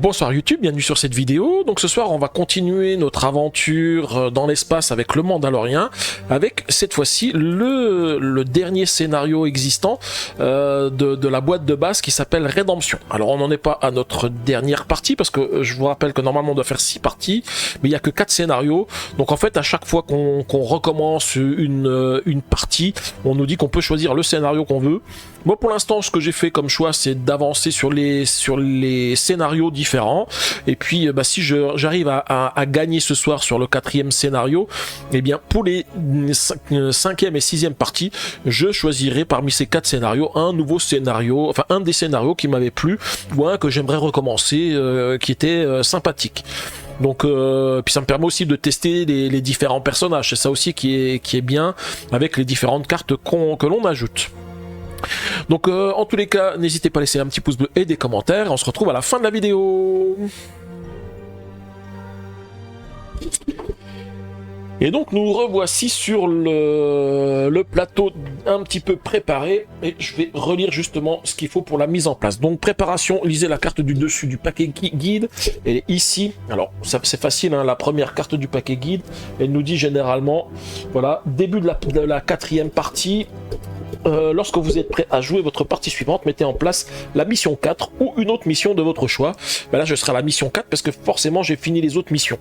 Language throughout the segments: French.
Bonsoir YouTube, bienvenue sur cette vidéo. Donc ce soir on va continuer notre aventure dans l'espace avec le Mandalorien, avec cette fois-ci le dernier scénario existant de la boîte de base qui s'appelle Rédemption. Alors on n'en est pas à notre dernière partie parce que je vous rappelle que normalement on doit faire 6 parties, mais il n'y a que 4 scénarios. Donc en fait à chaque fois qu'on recommence une partie, on nous dit qu'on peut choisir le scénario qu'on veut. Moi pour l'instant ce que j'ai fait comme choix c'est d'avancer sur les scénarios différents, et puis si j'arrive à gagner ce soir sur le 4e scénario, et bien pour les 5e et 6e parties je choisirai parmi ces 4 scénarios un nouveau scénario, enfin un des scénarios qui m'avait plu ou un que j'aimerais recommencer qui était sympathique. Donc puis ça me permet aussi de tester les différents personnages, c'est ça aussi qui est bien avec les différentes cartes que l'on ajoute. Donc en tous les cas, n'hésitez pas à laisser un petit pouce bleu et des commentaires. On se retrouve à la fin de la vidéo. Et donc nous revoici sur le plateau un petit peu préparé. Et je vais relire justement ce qu'il faut pour la mise en place. Donc préparation, lisez la carte du dessus du paquet guide. Elle est ici. Alors c'est facile, hein, la première carte du paquet guide. Elle nous dit généralement, voilà, début de la 4e partie. Lorsque vous êtes prêt à jouer votre partie suivante, mettez en place la mission 4 ou une autre mission de votre choix. Ben là je serai à la mission 4 parce que forcément j'ai fini les autres missions.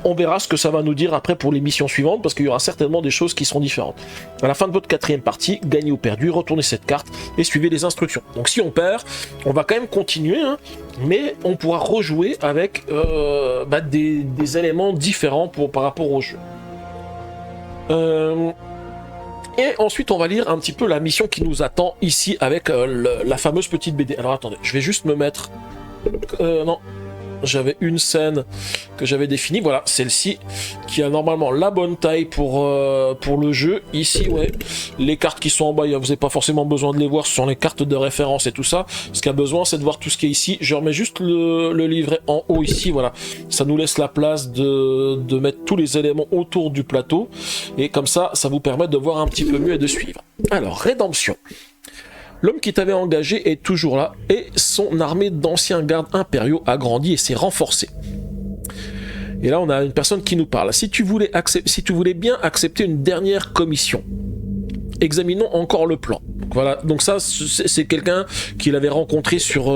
On verra ce que ça va nous dire après pour les missions suivantes parce qu'il y aura certainement des choses qui seront différentes. À la fin de votre 4e partie, gagnez ou perdu, retournez cette carte et suivez les instructions. Donc si on perd, on va quand même continuer, hein, mais on pourra rejouer avec des éléments différents par rapport au jeu. Et ensuite on va lire un petit peu la mission qui nous attend ici avec la fameuse petite BD. Alors attendez, je vais juste me mettre... non, j'avais une scène que j'avais définie, voilà, celle-ci, qui a normalement la bonne taille pour le jeu. Ici, ouais, les cartes qui sont en bas, vous n'avez pas forcément besoin de les voir, ce sont les cartes de référence et tout ça. Ce qu'il y a besoin, c'est de voir tout ce qui est ici. Je remets juste le livret en haut ici, voilà. Ça nous laisse la place de mettre tous les éléments autour du plateau. Et comme ça, ça vous permet de voir un petit peu mieux et de suivre. Alors, Rédemption. L'homme qui t'avait engagé est toujours là, et son armée d'anciens gardes impériaux a grandi et s'est renforcée. Et là, on a une personne qui nous parle. Si tu voulais bien accepter une dernière commission, examinons encore le plan. Voilà, donc ça, c'est quelqu'un qu'il avait rencontré sur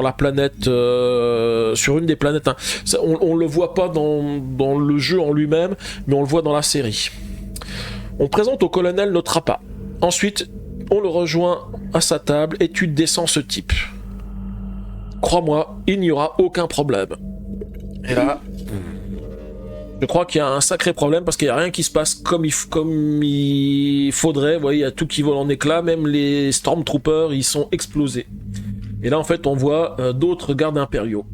la planète, sur une des planètes. Hein. Ça, on le voit pas dans le jeu en lui-même, mais on le voit dans la série. On présente au colonel notre appât. Ensuite, on le rejoint à sa table et tu descends ce type. Crois-moi, il n'y aura aucun problème. Et là, je crois qu'il y a un sacré problème parce qu'il n'y a rien qui se passe comme il faudrait. Vous voyez, il y a tout qui vole en éclats, même les Stormtroopers, ils sont explosés. Et là, en fait, on voit d'autres gardes impériaux.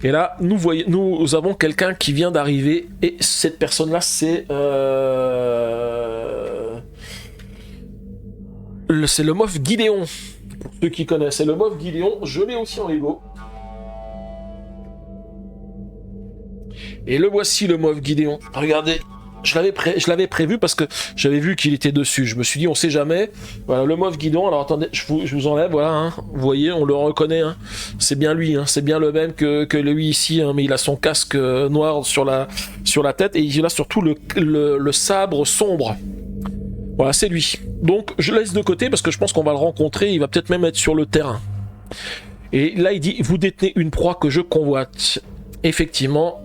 Et là, nous avons quelqu'un qui vient d'arriver et cette personne-là, c'est le Moff Gideon. Pour ceux qui connaissent, c'est le Moff Gideon. Je l'ai aussi en Lego. Et le voici, le Moff Gideon. Regardez, je l'avais prévu parce que j'avais vu qu'il était dessus. Je me suis dit, on sait jamais. Voilà, le Moff Gideon. Alors attendez, je vous enlève. Voilà, hein. Vous voyez, on le reconnaît. Hein. C'est bien lui. Hein. C'est bien le même que lui ici. Hein. Mais il a son casque noir sur la tête et il a surtout le sabre sombre. Voilà, c'est lui. Donc, je laisse de côté parce que je pense qu'on va le rencontrer. Il va peut-être même être sur le terrain. Et là, il dit, vous détenez une proie que je convoite. Effectivement,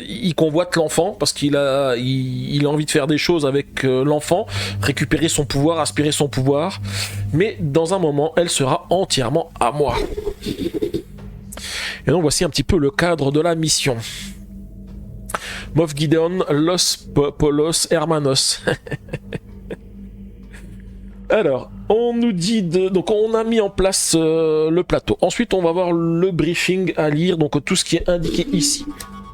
il convoite l'enfant parce qu'il a envie de faire des choses avec l'enfant, récupérer son pouvoir, aspirer son pouvoir. Mais dans un moment, elle sera entièrement à moi. Et donc, voici un petit peu le cadre de la mission. Moff Gideon, Los Polos Hermanos. Alors, on nous dit donc on a mis en place le plateau. Ensuite, on va voir le briefing à lire, donc tout ce qui est indiqué ici.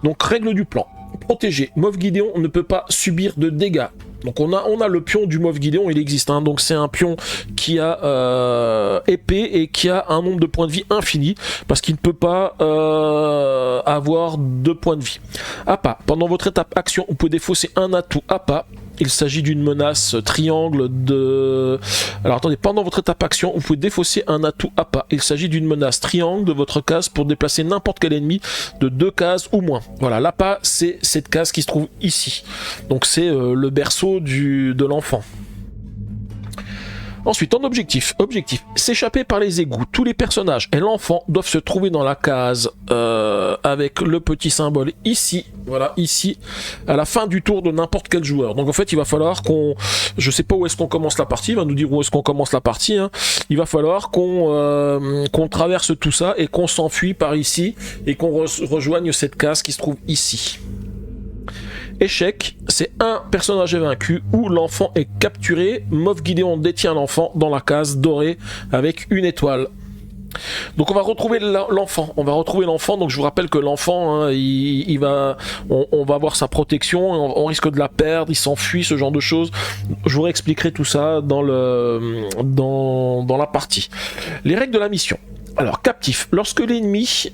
Donc, règle du plan. Protégé. Moff Gideon ne peut pas subir de dégâts. Donc, on a le pion du Moff Gideon, il existe. Hein, donc, c'est un pion qui a épée et qui a un nombre de points de vie infini parce qu'il ne peut pas avoir 2 points de vie. Appât. Pendant votre étape action, on peut défausser un atout appât Il s'agit d'une menace triangle de... Alors attendez, pendant votre étape action, vous pouvez défausser un atout appât. Il s'agit d'une menace triangle de votre case pour déplacer n'importe quel ennemi de 2 cases ou moins. Voilà, l'appât, c'est cette case qui se trouve ici. Donc c'est le berceau de l'enfant. Ensuite, en objectif, s'échapper par les égouts. Tous les personnages et l'enfant doivent se trouver dans la case avec le petit symbole ici, voilà, ici, à la fin du tour de n'importe quel joueur. Donc en fait, il va falloir qu'on... Je sais pas où est-ce qu'on commence la partie, il va nous dire où est-ce qu'on commence la partie. Hein. Il va falloir qu'on traverse tout ça et qu'on s'enfuit par ici et qu'on rejoigne cette case qui se trouve ici. Échec, c'est un personnage est vaincu ou l'enfant est capturé. Moff Gideon détient l'enfant dans la case dorée avec une étoile. Donc on va retrouver l'enfant. Donc je vous rappelle que l'enfant, hein, on va avoir sa protection. On risque de la perdre. Il s'enfuit, ce genre de choses. Je vous réexpliquerai tout ça dans la partie. Les règles de la mission. Alors captif. Lorsque l'ennemi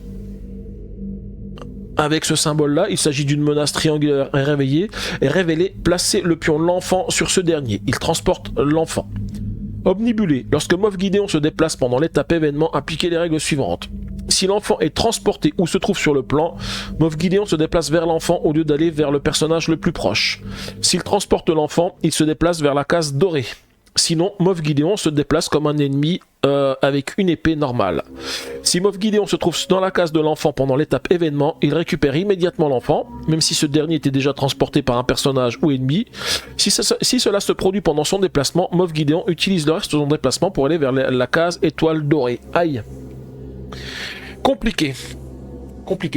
avec ce symbole-là, il s'agit d'une menace triangulaire révélée, placez le pion de l'enfant sur ce dernier. Il transporte l'enfant. Omnibulé. Lorsque Moff Gideon se déplace pendant l'étape événement, appliquez les règles suivantes. Si l'enfant est transporté ou se trouve sur le plan, Moff Gideon se déplace vers l'enfant au lieu d'aller vers le personnage le plus proche. S'il transporte l'enfant, il se déplace vers la case dorée. Sinon, Moff Gideon se déplace comme un ennemi avec une épée normale. Si Moff Gideon se trouve dans la case de l'enfant pendant l'étape événement, il récupère immédiatement l'enfant, même si ce dernier était déjà transporté par un personnage ou ennemi. Si cela se produit pendant son déplacement, Moff Gideon utilise le reste de son déplacement pour aller vers la case étoile dorée. Aïe. Compliqué,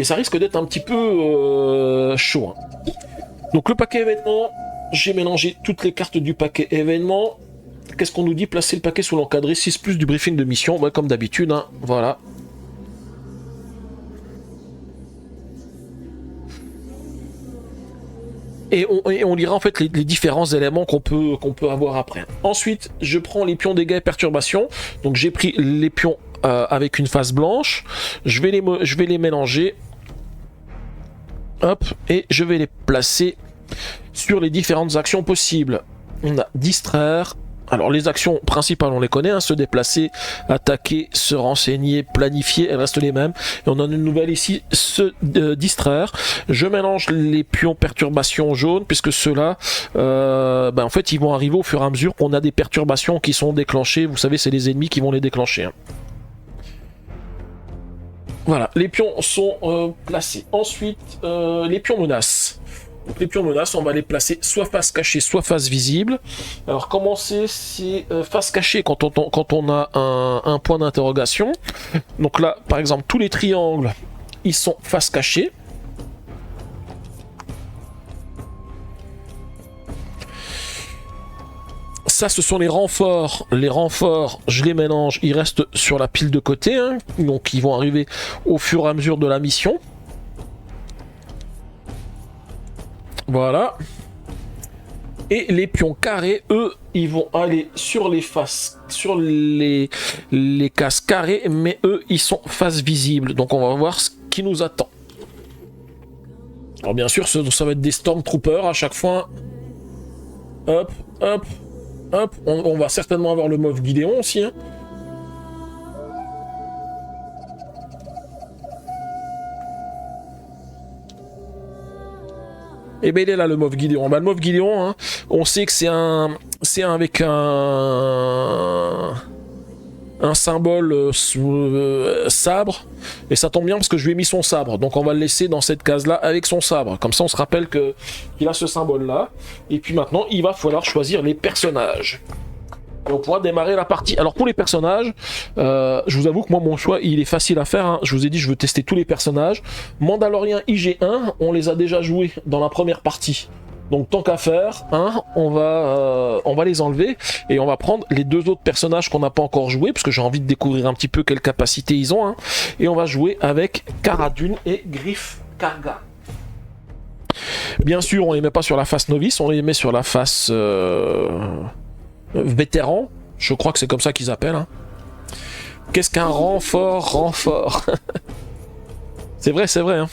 ça risque d'être un petit peu chaud. Hein. Donc le paquet événement, j'ai mélangé toutes les cartes du paquet événement. Qu'est-ce qu'on nous dit? Placer le paquet sous l'encadré 6+ du briefing de mission, ouais, comme d'habitude, hein, voilà. Et on lira en fait les différents éléments qu'on peut avoir après. Ensuite, je prends les pions dégâts et perturbations. Donc j'ai pris les pions avec une face blanche. Je vais les mélanger. Hop, et je vais les placer sur les différentes actions possibles. On a distraire. Alors les actions principales on les connaît, hein, se déplacer, attaquer, se renseigner, planifier, elles restent les mêmes. Et on a une nouvelle ici, se distraire. Je mélange les pions perturbations jaunes puisque ceux-là, en fait ils vont arriver au fur et à mesure qu'on a des perturbations qui sont déclenchées. Vous savez, c'est les ennemis qui vont les déclencher. Hein. Voilà, les pions sont placés. Ensuite, les pions menaces. Donc les pions menaces, on va les placer soit face cachée, soit face visible. Alors commencer, c'est face cachée quand on a un point d'interrogation. Donc là, par exemple, tous les triangles, ils sont face cachée. Ça, ce sont les renforts. Les renforts, je les mélange, ils restent sur la pile de côté. Hein. Donc ils vont arriver au fur et à mesure de la mission. Voilà. Et les pions carrés, eux, ils vont aller sur les faces, sur les cases carrées, mais eux, ils sont face visible. Donc on va voir ce qui nous attend. Alors bien sûr, ça va être des Stormtroopers à chaque fois. Hop, hop, hop. On va certainement avoir le Moff Gideon aussi. Hein. Et ben il est là le Moff Gideon. Bah, le Moff Gideon, hein, on sait que c'est avec un symbole sabre. Et ça tombe bien parce que je lui ai mis son sabre. Donc on va le laisser dans cette case là avec son sabre. Comme ça on se rappelle qu'il a ce symbole là. Et puis maintenant il va falloir choisir les personnages. Et on pourra démarrer la partie. Alors pour les personnages, je vous avoue que moi mon choix il est facile à faire. Hein. Je vous ai dit je veux tester tous les personnages. Mandalorian IG1, on les a déjà joués dans la première partie. Donc tant qu'à faire, hein, on va les enlever et on va prendre les deux autres personnages qu'on n'a pas encore joués parce que j'ai envie de découvrir un petit peu quelles capacités ils ont. Hein. Et on va jouer avec Cara Dune et Griff Karga. Bien sûr, on les met pas sur la face novice, on les met sur la face vétéran. Je crois que c'est comme ça qu'ils appellent. Hein. Qu'est-ce qu'un renfort C'est vrai, c'est vrai. Hein.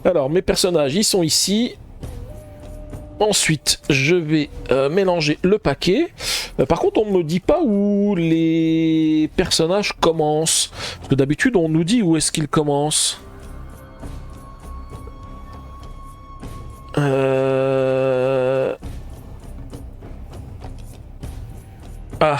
Alors, mes personnages, ils sont ici. Ensuite, je vais mélanger le paquet. Par contre, on ne me dit pas où les personnages commencent. Parce que d'habitude, on nous dit où est-ce qu'ils commencent. Ah.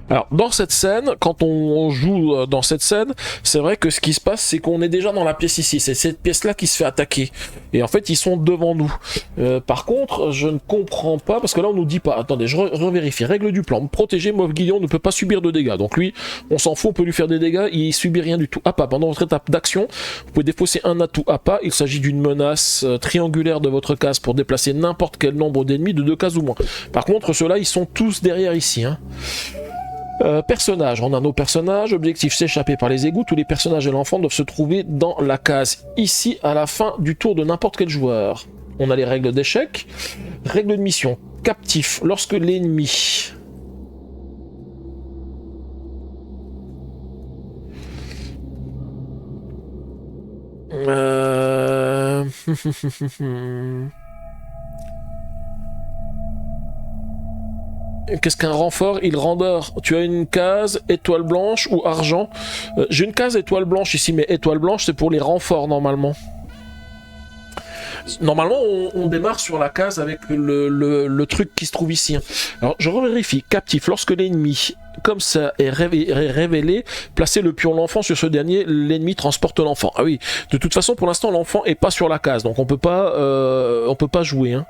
Alors, dans cette scène, quand on joue dans cette scène, c'est vrai que ce qui se passe, c'est qu'on est déjà dans la pièce ici. C'est cette pièce-là qui se fait attaquer. Et en fait, ils sont devant nous. Par contre, je ne comprends pas, parce que là, on nous dit pas... Attendez, je revérifie. Règle du plan. Protéger, Moff Gideon ne peut pas subir de dégâts. Donc lui, on s'en fout, on peut lui faire des dégâts, il subit rien du tout. APA, pendant votre étape d'action, vous pouvez défausser un atout APA. Il s'agit d'une menace triangulaire de votre case pour déplacer n'importe quel nombre d'ennemis de 2 cases ou moins. Par contre, ceux-là, ils sont tous derrière ici, hein. Personnages, on a nos personnages, objectif s'échapper par les égouts, tous les personnages de l'enfant doivent se trouver dans la case ici à la fin du tour de n'importe quel joueur. On a les règles d'échec, règles de mission, captif, lorsque l'ennemi... Qu'est-ce qu'un renfort? Il rendort. Tu as une case étoile blanche ou argent. J'ai une case étoile blanche ici, mais étoile blanche c'est pour les renforts normalement. Normalement on démarre sur la case avec le truc qui se trouve ici. Alors je revérifie. Captif. Lorsque l'ennemi comme ça est révélé, placez le pion l'enfant sur ce dernier, l'ennemi transporte l'enfant. Ah oui, de toute façon pour l'instant l'enfant est pas sur la case, donc on peut pas jouer, hein,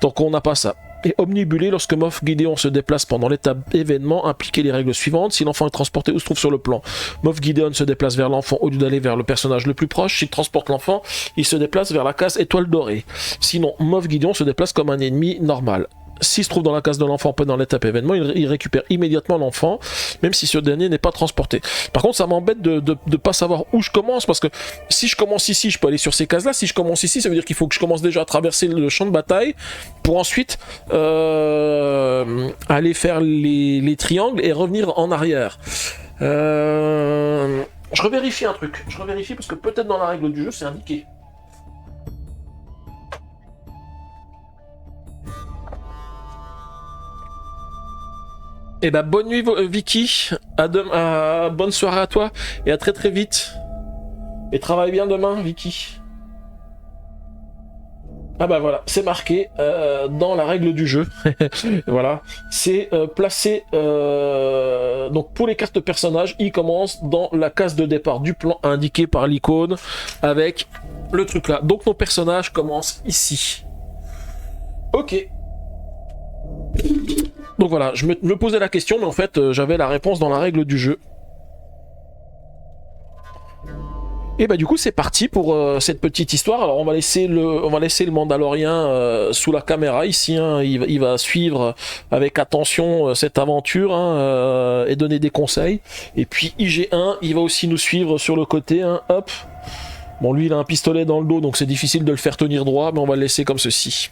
tant qu'on n'a pas ça. Et omnibulé, lorsque Moff Gideon se déplace pendant l'étape événement, impliquez les règles suivantes. Si l'enfant est transporté où se trouve sur le plan, Moff Gideon se déplace vers l'enfant au lieu d'aller vers le personnage le plus proche. S'il transporte l'enfant, il se déplace vers la case étoile dorée. Sinon, Moff Gideon se déplace comme un ennemi normal. S'il se trouve dans la case de l'enfant pendant l'étape événement, il récupère immédiatement l'enfant, même si ce dernier n'est pas transporté. Par contre, ça m'embête de pas savoir où je commence, parce que si je commence ici, je peux aller sur ces cases-là. Si je commence ici, ça veut dire qu'il faut que je commence déjà à traverser le champ de bataille, pour ensuite aller faire les triangles et revenir en arrière. Je revérifie un truc. Je revérifie parce que peut-être dans la règle du jeu, c'est indiqué. Eh ben bonne nuit Vicky, bonne soirée à toi et à très très vite. Et travaille bien demain Vicky. Ah bah voilà, c'est marqué dans la règle du jeu. Voilà, c'est placé. Donc pour les cartes personnages, ils commencent dans la case de départ du plan indiqué par l'icône avec le truc là. Donc nos personnages commencent ici. Ok. Donc voilà, je me posais la question, mais en fait, j'avais la réponse dans la règle du jeu. Et bah du coup, c'est parti pour cette petite histoire. Alors on va laisser le Mandalorien sous la caméra ici. Hein. Il va suivre avec attention cette aventure, hein, et donner des conseils. Et puis IG1, il va aussi nous suivre sur le côté. Hein. Hop. Bon, lui, il a un pistolet dans le dos, donc c'est difficile de le faire tenir droit, mais on va le laisser comme ceci.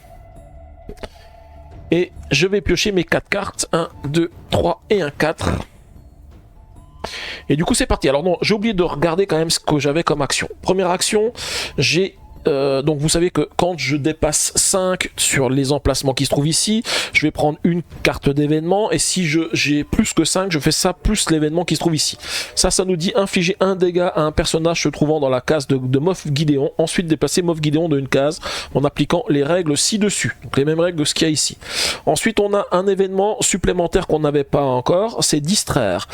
Et je vais piocher mes 4 cartes. 1, 2, 3 et un 4. Et du coup c'est parti. Alors non, j'ai oublié de regarder quand même ce que j'avais comme action. Première action, j'ai... donc vous savez que quand je dépasse 5 sur les emplacements qui se trouvent ici, je vais prendre une carte d'événement, et si j'ai plus que 5, je fais ça plus l'événement qui se trouve ici. Ça nous dit infliger un dégât à un personnage se trouvant dans la case de Moff Gideon, ensuite déplacer Moff Gideon de une case en appliquant les règles ci-dessus, donc les mêmes règles que ce qu'il y a ici. Ensuite on a un événement supplémentaire qu'on n'avait pas encore, c'est distraire.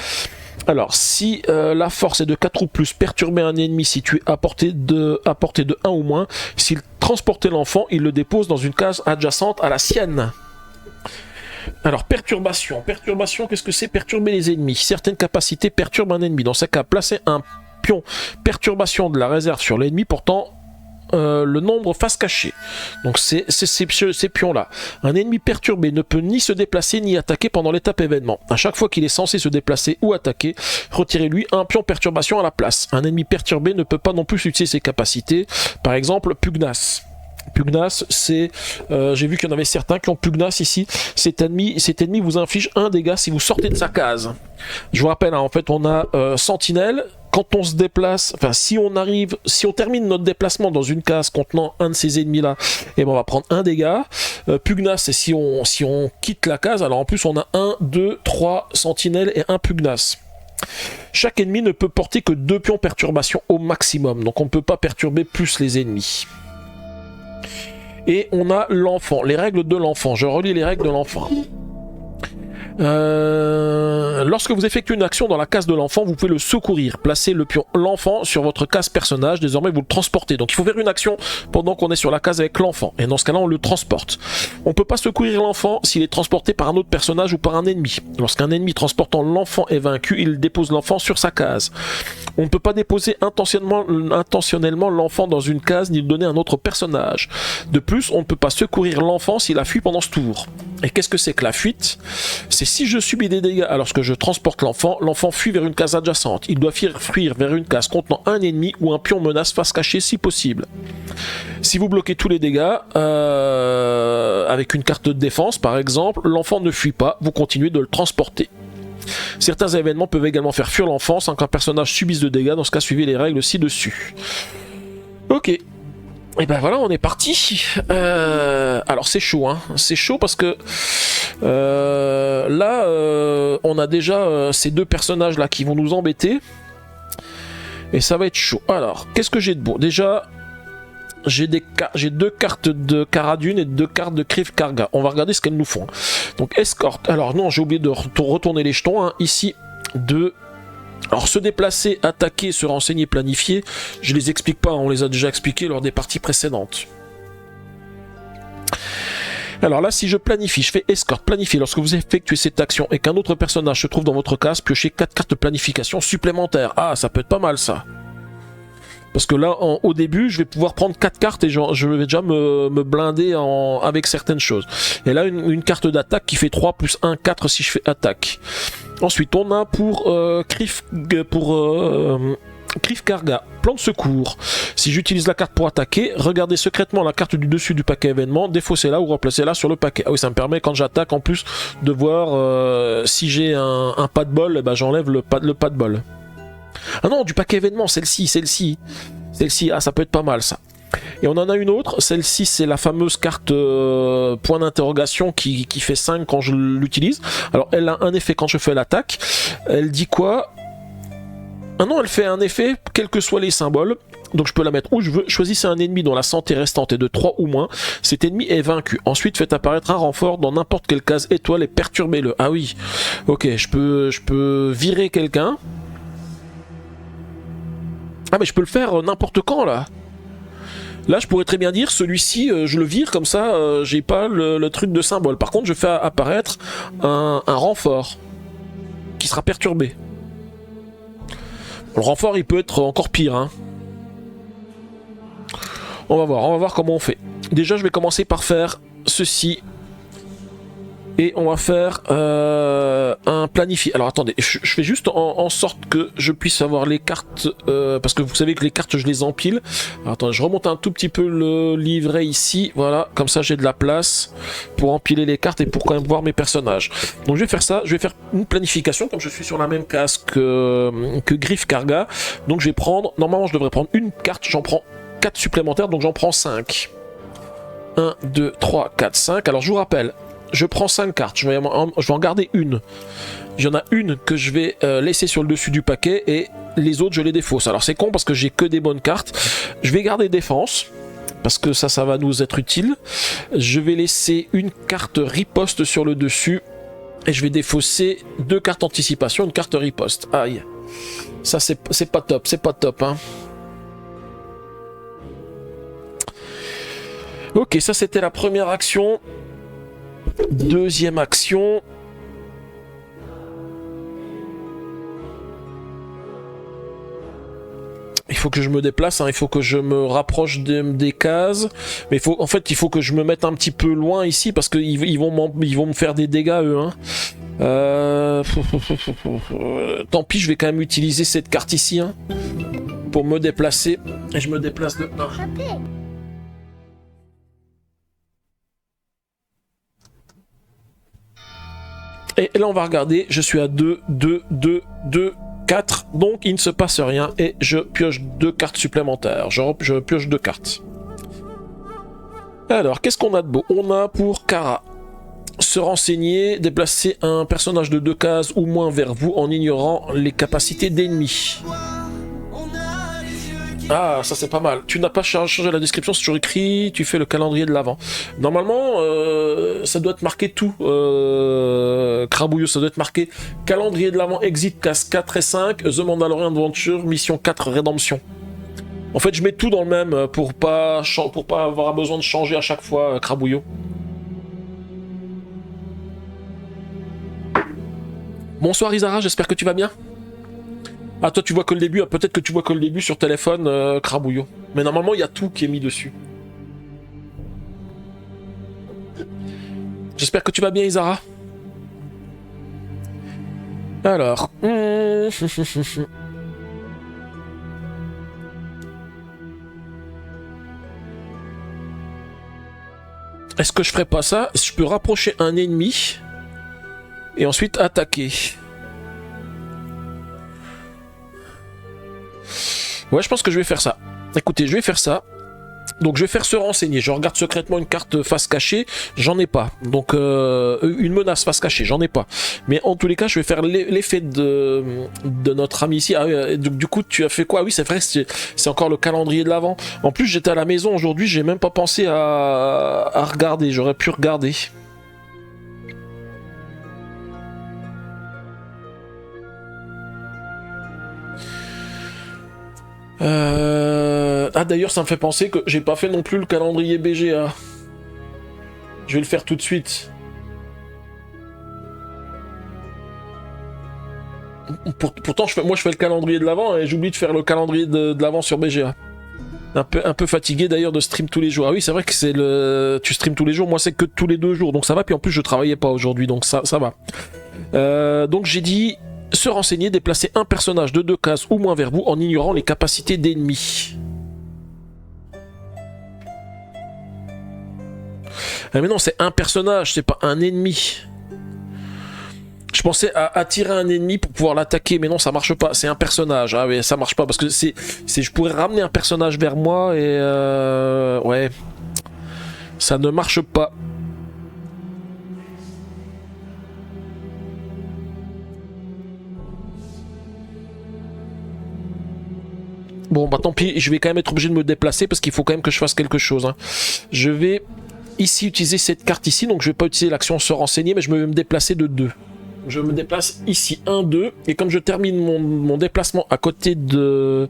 Alors, si la force est de 4 ou plus, perturber un ennemi situé à portée de 1 ou moins. S'il transportait l'enfant, il le dépose dans une case adjacente à la sienne. Alors, perturbation. Perturbation, qu'est-ce que c'est? Perturber les ennemis. Certaines capacités perturbent un ennemi. Dans ce cas, placer un pion perturbation de la réserve sur l'ennemi portant le nombre face cachée. Donc c'est ces pions là. Un ennemi perturbé ne peut ni se déplacer ni attaquer pendant l'étape événement. À chaque fois qu'il est censé se déplacer ou attaquer, retirez-lui un pion perturbation à la place. Un ennemi perturbé ne peut pas non plus utiliser ses capacités, par exemple pugnace. Pugnace, c'est... j'ai vu qu'il y en avait certains qui ont Pugnace ici. Cet ennemi vous inflige un dégât si vous sortez de sa case. Je vous rappelle, hein, en fait, on a Sentinelle. Quand on se déplace, enfin si on termine notre déplacement dans une case contenant un de ces ennemis-là, et ben on va prendre un dégât. Pugnace, c'est si on quitte la case, alors en plus on a 1, 2, 3 Sentinelles et un Pugnace. Chaque ennemi ne peut porter que 2 pions perturbation au maximum, donc on ne peut pas perturber plus les ennemis. Et on a l'enfant, les règles de l'enfant. Je relis les règles de l'enfant. Lorsque vous effectuez une action dans la case de l'enfant, vous pouvez le secourir. Placez le pion l'enfant sur votre case personnage. Désormais, vous le transportez. Donc, il faut faire une action pendant qu'on est sur la case avec l'enfant. Et dans ce cas-là, on le transporte. On ne peut pas secourir l'enfant s'il est transporté par un autre personnage ou par un ennemi. Lorsqu'un ennemi transportant l'enfant est vaincu, il dépose l'enfant sur sa case. On ne peut pas déposer intentionnellement l'enfant dans une case ni le donner à un autre personnage. De plus, on ne peut pas secourir l'enfant s'il a fui pendant ce tour. Et qu'est-ce que c'est que la fuite? C'est si je subis des dégâts alors que je transporte l'enfant, l'enfant fuit vers une case adjacente. Il doit fuir vers une case contenant un ennemi ou un pion menace face cachée si possible. Si vous bloquez tous les dégâts avec une carte de défense par exemple, l'enfant ne fuit pas, vous continuez de le transporter. Certains événements peuvent également faire fuir l'enfant sans qu'un personnage subisse de dégâts, dans ce cas suivez les règles ci-dessus. Ok. Et ben voilà, on est parti. Alors c'est chaud, hein. C'est chaud parce que là, on a déjà ces deux personnages là qui vont nous embêter. Et ça va être chaud. Alors, qu'est-ce que j'ai de beau? Déjà, j'ai 2 cartes de Cara Dune et 2 cartes de Krif Karga. On va regarder ce qu'elles nous font. Donc, escorte. Alors non, j'ai oublié de retourner les jetons. Hein. Ici, 2. Alors, se déplacer, attaquer, se renseigner, planifier, je les explique pas, on les a déjà expliqués lors des parties précédentes. Alors là, si je planifie, je fais escorte, planifier. Lorsque vous effectuez cette action et qu'un autre personnage se trouve dans votre case, piochez 4 cartes de planification supplémentaires. Ah, ça peut être pas mal ça. Parce que là, au début, je vais pouvoir prendre 4 cartes et je vais déjà me blinder avec certaines choses. Et là, une carte d'attaque qui fait 3 plus 1, 4 si je fais attaque. Ensuite, on a pour Krif Karga, plan de secours. Si j'utilise la carte pour attaquer, regardez secrètement la carte du dessus du paquet événement, défaussez-la ou replacez-la sur le paquet. Ah oui, ça me permet quand j'attaque en plus de voir si j'ai un pas de bol, eh ben, j'enlève le pas de bol. Ah non, du paquet événement, celle-ci, ah ça peut être pas mal ça. Et on en a une autre, celle-ci c'est la fameuse carte point d'interrogation qui fait 5 quand je l'utilise. Alors elle a un effet quand je fais l'attaque, elle dit quoi? Ah non, elle fait un effet quels que soient les symboles, donc je peux la mettre où je veux. Choisissez un ennemi dont la santé restante est de 3 ou moins, cet ennemi est vaincu. Ensuite faites apparaître un renfort dans n'importe quelle case étoile et perturbez-le. Ah oui, ok, je peux virer quelqu'un. Ah mais je peux le faire n'importe quand là. Là je pourrais très bien dire celui-ci je le vire comme ça j'ai pas le truc de symbole. Par contre je fais apparaître un renfort qui sera perturbé. Le renfort il peut être encore pire hein. On va voir comment on fait. Déjà je vais commencer par faire ceci. Et on va faire un planifié. Alors attendez, je fais juste en sorte que je puisse avoir les cartes, parce que vous savez que les cartes je les empile. Alors attendez, je remonte un tout petit peu le livret ici, voilà, comme ça j'ai de la place pour empiler les cartes et pour quand même voir mes personnages. Donc je vais faire ça, je vais faire une planification, comme je suis sur la même case que Krif Karga. Donc je vais prendre, normalement je devrais prendre une carte, j'en prends 4 supplémentaires, donc j'en prends 5. 1, 2, 3, 4, 5. Alors je vous rappelle, je prends 5 cartes, je vais en garder une. Il y en a une que je vais laisser sur le dessus du paquet et les autres je les défausse. Alors c'est con parce que j'ai que des bonnes cartes. Je vais garder défense parce que ça va nous être utile. Je vais laisser une carte riposte sur le dessus et je vais défausser 2 cartes anticipation, une carte riposte. Aïe, ça c'est pas top, hein. Ok, ça c'était la première action. Deuxième action. Il faut que je me déplace, hein, il faut que je me rapproche des cases. Mais en fait, il faut que je me mette un petit peu loin ici parce qu'ils vont me faire des dégâts eux. Hein. Tant pis, je vais quand même utiliser cette carte ici hein, pour me déplacer. Et je me déplace de 1. Et là, on va regarder. Je suis à 2, 2, 2, 2, 4. Donc, il ne se passe rien. Et je pioche 2 cartes supplémentaires. Je pioche 2 cartes. Alors, qu'est-ce qu'on a de beau? On a pour Kara. Se renseigner, déplacer un personnage de 2 cases ou moins vers vous en ignorant les capacités d'ennemis. Ah, ça c'est pas mal. Tu n'as pas changé la description, c'est toujours écrit, tu fais le calendrier de l'avant. Normalement, ça doit être marqué tout. Crabouilleux, ça doit être marqué calendrier de l'avant, exit, case 4 et 5, The Mandalorian Adventure, mission 4, rédemption. En fait, je mets tout dans le même pour pas avoir besoin de changer à chaque fois, Crabouilleux. Bonsoir Isara, j'espère que tu vas bien. Ah, toi tu vois que le début, peut-être que tu vois que le début sur téléphone, Crabouillot. Mais normalement il y a tout qui est mis dessus. J'espère que tu vas bien Isara. Alors... Est-ce que je ferais pas ça? Je peux rapprocher un ennemi et ensuite attaquer. Ouais, je pense que je vais faire ça. Écoutez, je vais faire ça. Donc je vais faire se renseigner. Je regarde secrètement une carte face cachée. J'en ai pas. Donc une menace face cachée. J'en ai pas. Mais en tous les cas, je vais faire l'effet de notre ami ici. Ah, du coup, tu as fait quoi? Oui, c'est vrai, c'est encore le calendrier de l'avant. En plus, j'étais à la maison aujourd'hui. J'ai même pas pensé à regarder. J'aurais pu regarder. Ah d'ailleurs ça me fait penser que j'ai pas fait non plus le calendrier BGA. Je vais le faire tout de suite. Pourtant moi je fais le calendrier de l'avant et j'oublie de faire le calendrier de l'avant sur BGA. Un peu fatigué d'ailleurs de stream tous les jours. Ah oui c'est vrai que tu stream tous les jours, moi c'est que tous les 2 jours donc ça va, puis en plus je travaillais pas aujourd'hui donc ça va. Donc j'ai dit se renseigner, déplacer un personnage de 2 cases ou moins vers vous en ignorant les capacités d'ennemis. Ah mais non, c'est un personnage, c'est pas un ennemi. Je pensais à attirer un ennemi pour pouvoir l'attaquer, mais non, ça marche pas, c'est un personnage. Ah mais ça marche pas, parce que je pourrais ramener un personnage vers moi et... ouais. Ça ne marche pas. Bon bah tant pis, je vais quand même être obligé de me déplacer parce qu'il faut quand même que je fasse quelque chose. Hein. Je vais ici utiliser cette carte ici, donc je vais pas utiliser l'action se renseigner, mais je vais me déplacer de 2. Je me déplace ici 1, 2, et comme je termine mon déplacement à côté d'une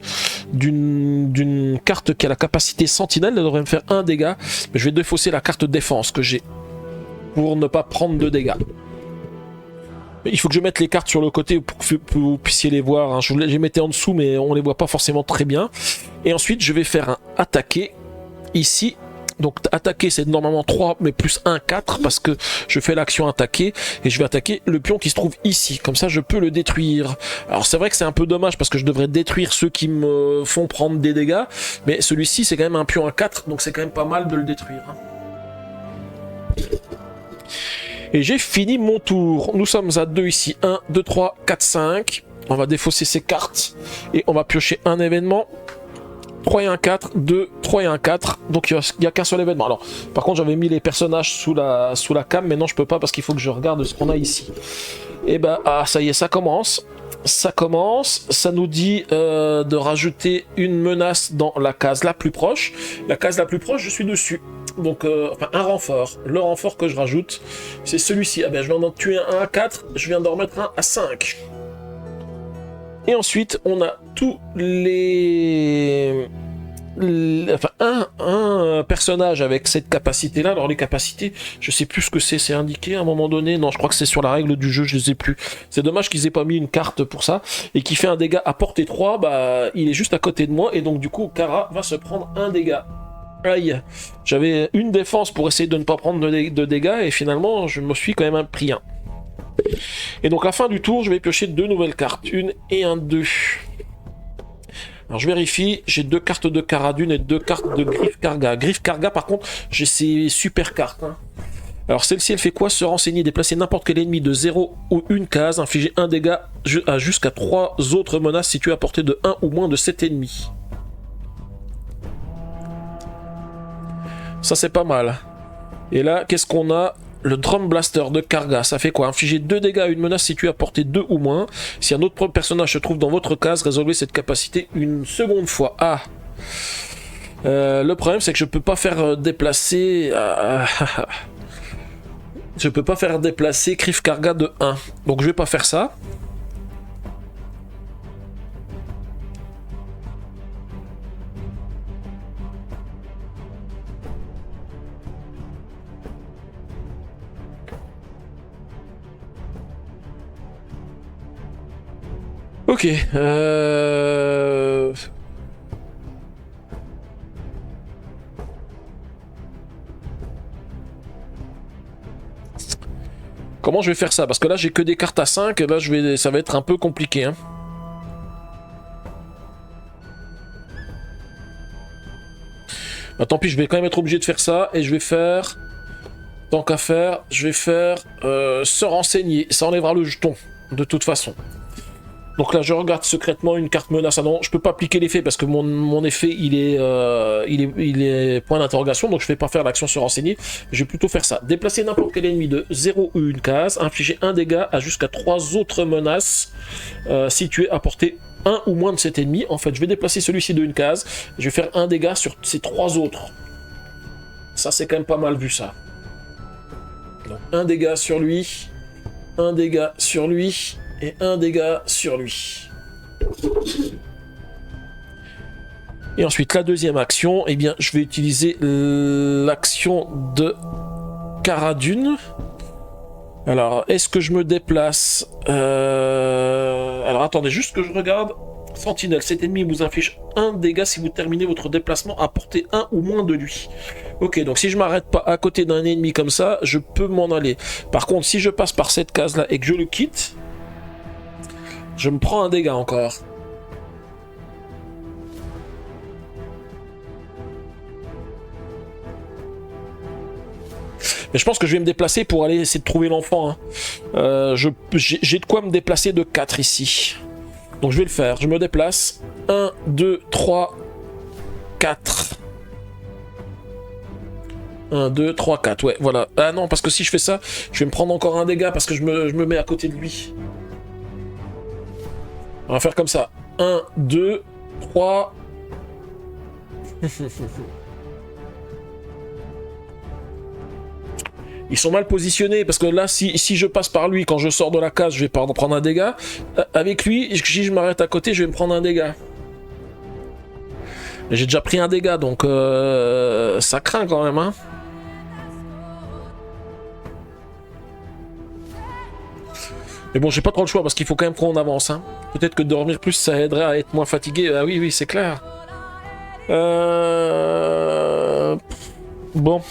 carte qui a la capacité sentinelle, elle devrait me faire 1 dégât, mais je vais défausser la carte défense que j'ai pour ne pas prendre de dégâts. Il faut que je mette les cartes sur le côté pour que vous puissiez les voir. Hein. Je les mettais en dessous, mais on les voit pas forcément très bien. Et ensuite, je vais faire un attaquer ici. Donc attaquer, c'est normalement 3, mais plus 1, 4, parce que je fais l'action attaquer. Et je vais attaquer le pion qui se trouve ici. Comme ça, je peux le détruire. Alors c'est vrai que c'est un peu dommage, parce que je devrais détruire ceux qui me font prendre des dégâts. Mais celui-ci, c'est quand même un pion à 4, donc c'est quand même pas mal de le détruire. Hein. Et j'ai fini mon tour. Nous sommes à 2 ici. 1, 2, 3, 4, 5. On va défausser ces cartes. Et on va piocher un événement. 3 et 1, 4. 2, 3 et 1, 4. Donc il n'y a qu'un seul événement. Alors, par contre, j'avais mis les personnages sous la cam. Mais non, je peux pas parce qu'il faut que je regarde ce qu'on a ici. Et bah, ah, ça y est, ça commence. Ça commence. Ça nous dit de rajouter une menace dans la case la plus proche. La case la plus proche, je suis dessus. Donc, enfin, un renfort. Le renfort que je rajoute, c'est celui-ci. Ah ben, je viens d'en tuer un à 4, je viens d'en remettre un à 5. Et ensuite, on a tous enfin, un personnage avec cette capacité-là. Alors, les capacités, je sais plus ce que c'est indiqué à un moment donné. Non, je crois que c'est sur la règle du jeu, je ne sais plus. C'est dommage qu'ils aient pas mis une carte pour ça. Et qui fait un dégât à portée 3, bah, il est juste à côté de moi. Et donc, du coup, Kara va se prendre un dégât. Aïe, j'avais une défense pour essayer de ne pas prendre de dégâts et finalement je me suis quand même pris un. Et donc à la fin du tour, je vais piocher 2 nouvelles cartes, une et un 2. Alors je vérifie, j'ai 2 cartes de Cara Dune et 2 cartes de Griff Karga. Griff Karga par contre, j'ai ces super cartes. Hein. Alors celle-ci, elle fait quoi? Se renseigner, déplacer n'importe quel ennemi de 0 ou une case, infliger un dégât à jusqu'à 3 autres menaces situées à portée de 1 ou moins de 7 ennemis. Ça c'est pas mal. Et là, qu'est-ce qu'on a? Le Drum Blaster de Karga, ça fait quoi? Infliger 2 dégâts à une menace située à portée 2 ou moins. Si un autre personnage se trouve dans votre case, résolvez cette capacité une seconde fois. Ah, le problème c'est que je peux pas faire déplacer... je peux pas faire déplacer Krif Karga de 1. Donc je vais pas faire ça. Ok. Comment je vais faire ça? Parce que là j'ai que des cartes à 5, et là ça va être un peu compliqué. Hein. Bah, tant pis, je vais quand même être obligé de faire ça, et je vais faire... Tant qu'à faire, je vais faire se renseigner. Ça enlèvera le jeton, de toute façon. Donc là, je regarde secrètement une carte menace. Ah non, je peux pas appliquer l'effet parce que mon effet, il est point d'interrogation. Donc je vais pas faire l'action se renseigner. Je vais plutôt faire ça. Déplacer n'importe quel ennemi de 0 ou une case. Infliger un dégât à jusqu'à 3 autres menaces situées à portée 1 ou moins de cet ennemi. En fait, je vais déplacer celui-ci de une case. Je vais faire un dégât sur ces 3 autres. Ça, c'est quand même pas mal vu, ça. Donc, un dégât sur lui. Un dégât sur lui. Et un dégât sur lui. Et ensuite, la deuxième action, eh bien, je vais utiliser l'action de Caradune. Alors, est-ce que je me déplace Alors, attendez, juste que je regarde. Sentinelle, cet ennemi vous inflige un dégât si vous terminez votre déplacement à portée 1 ou moins de lui. Ok, donc si je m'arrête pas à côté d'un ennemi comme ça, je peux m'en aller. Par contre, si je passe par cette case-là et que je le quitte... Je me prends un dégât encore. Mais je pense que je vais me déplacer pour aller essayer de trouver l'enfant. Hein. J'ai de quoi me déplacer de 4 ici. Donc je vais le faire. Je me déplace. 1, 2, 3, 4. 1, 2, 3, 4. Ouais, voilà. Ah non, parce que si je fais ça, je vais me prendre encore un dégât parce que je me mets à côté de lui. On va faire comme ça. 1, 2, 3. Ils sont mal positionnés parce que là, si je passe par lui quand je sors de la case, je vais prendre un dégât. Avec lui, si je m'arrête à côté, je vais me prendre un dégât. J'ai déjà pris un dégât, donc ça craint quand même. Hein. Mais bon, j'ai pas trop le choix parce qu'il faut quand même qu'on avance. Hein. Peut-être que dormir plus, ça aiderait à être moins fatigué. Ah oui, oui, c'est clair. Bon.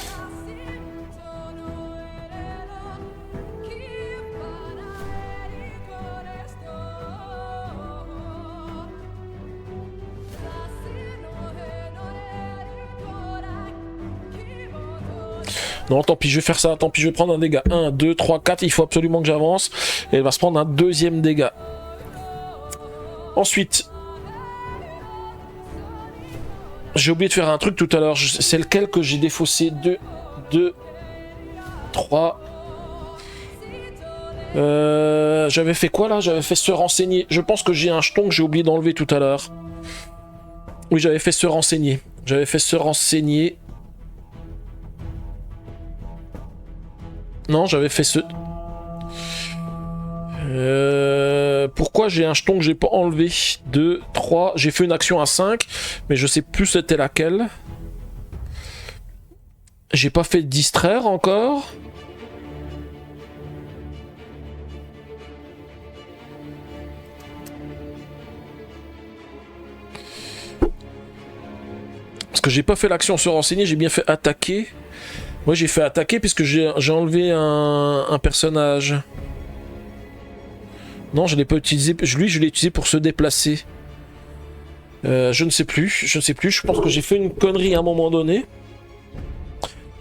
Non, tant pis, je vais faire ça. Tant pis, je vais prendre un dégât. 1, 2, 3, 4. Il faut absolument que j'avance. Et elle va se prendre un deuxième dégât. Ensuite, j'ai oublié de faire un truc tout à l'heure. C'est lequel que j'ai défaussé? 2, 3. J'avais fait quoi là? J'avais fait se renseigner. Je pense que j'ai un jeton que j'ai oublié d'enlever tout à l'heure. Oui, j'avais fait se renseigner. J'avais fait se renseigner. Non, j'avais fait ce... Pourquoi j'ai un jeton que j'ai pas enlevé? 2, 3... J'ai fait une action à 5, mais je sais plus c'était laquelle. J'ai pas fait distraire encore. Parce que j'ai pas fait l'action se renseigner, j'ai bien fait attaquer. Moi j'ai fait attaquer puisque j'ai enlevé un personnage. Non, je l'ai pas utilisé. Lui, je l'ai utilisé pour se déplacer. Je ne sais plus. Je pense que j'ai fait une connerie à un moment donné.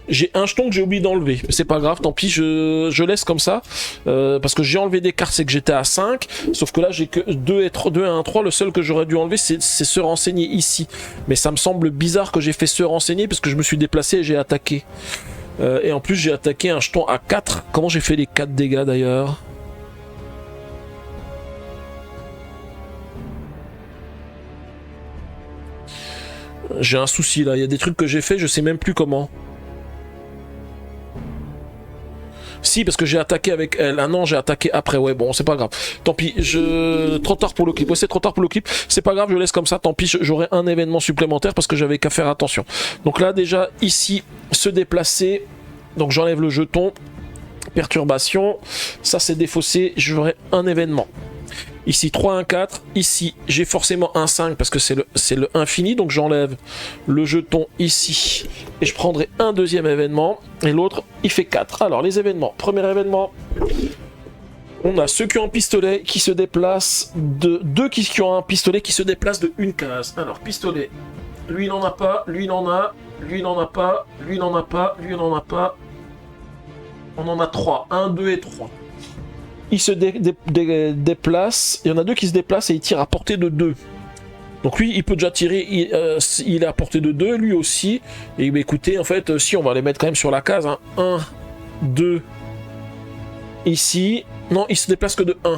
J'ai un jeton que j'ai oublié d'enlever. C'est pas grave, tant pis, je laisse comme ça. Parce que j'ai enlevé des cartes, c'est que j'étais à 5. Sauf que là, j'ai que 2 et 1, 3. Le seul que j'aurais dû enlever, c'est se renseigner ici. Mais ça me semble bizarre que j'ai fait se renseigner parce que je me suis déplacé et j'ai attaqué. Et en plus, j'ai attaqué un jeton à 4. Comment j'ai fait les 4 dégâts d'ailleurs? J'ai un souci là. Il y a des trucs que j'ai fait, je sais même plus comment. Si, parce que j'ai attaqué avec elle. Ah non, j'ai attaqué après. Ouais, bon, c'est pas grave. Tant pis, trop tard pour le clip. Ouais, c'est trop tard pour le clip. C'est pas grave, je laisse comme ça. Tant pis, j'aurai un événement supplémentaire parce que j'avais qu'à faire attention. Donc là, déjà, ici, se déplacer. Donc j'enlève le jeton. Perturbation. Ça, c'est défaussé. J'aurai un événement. Ici 3, 1, 4. Ici, j'ai forcément un 5 parce que c'est le infini. Donc j'enlève le jeton ici. Et je prendrai un deuxième événement. Et l'autre, il fait 4. Alors, les événements. Premier événement. On a ceux qui ont un pistolet qui se déplacent de... Deux qui ont un pistolet qui se déplacent de une case. Alors, pistolet. Lui, il n'en a pas. Lui, il en a. Lui, il n'en a pas. Lui, il n'en a pas. Lui, il n'en a pas. On en a 3. 1, 2 et 3. Il se déplace, il y en a 2 qui se déplacent et il tire à portée de 2. Donc lui, il peut déjà tirer, il est à portée de 2, lui aussi. Et bah, écoutez, en fait, si on va les mettre quand même sur la case, hein. 1, 2, ici. Non, il se déplace que de 1.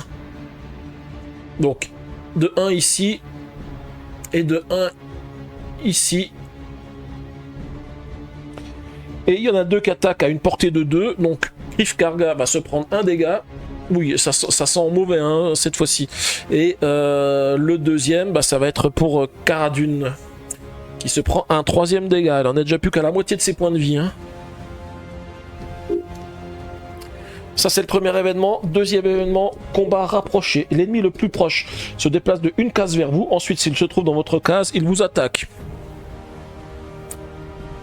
Donc, de 1 ici, et de 1 ici. Et il y en a 2 qui attaquent à une portée de 2, donc Krif Karga va se prendre un dégât. Oui, ça sent mauvais hein, cette fois-ci. Et le deuxième, bah, ça va être pour Cara Dune, qui se prend un 3e dégât. Elle en est déjà plus qu'à la moitié de ses points de vie. Hein. Ça, c'est le premier événement. Deuxième événement, combat rapproché. L'ennemi le plus proche se déplace de une case vers vous. Ensuite, s'il se trouve dans votre case, il vous attaque.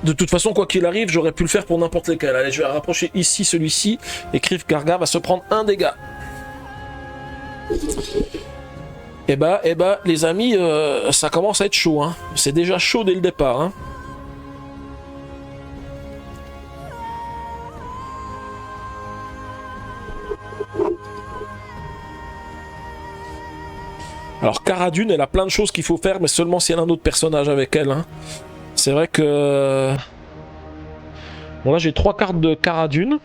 De toute façon, quoi qu'il arrive, j'aurais pu le faire pour n'importe lequel. Allez, je vais rapprocher ici celui-ci. Et Krif Karga va se prendre un dégât. Et bah, les amis, ça commence à être chaud. Hein. C'est déjà chaud dès le départ. Hein. Alors, Cara Dune, elle a plein de choses qu'il faut faire, mais seulement si elle a un autre personnage avec elle. Hein. C'est vrai que... Bon là j'ai 3 cartes de Cara Dune.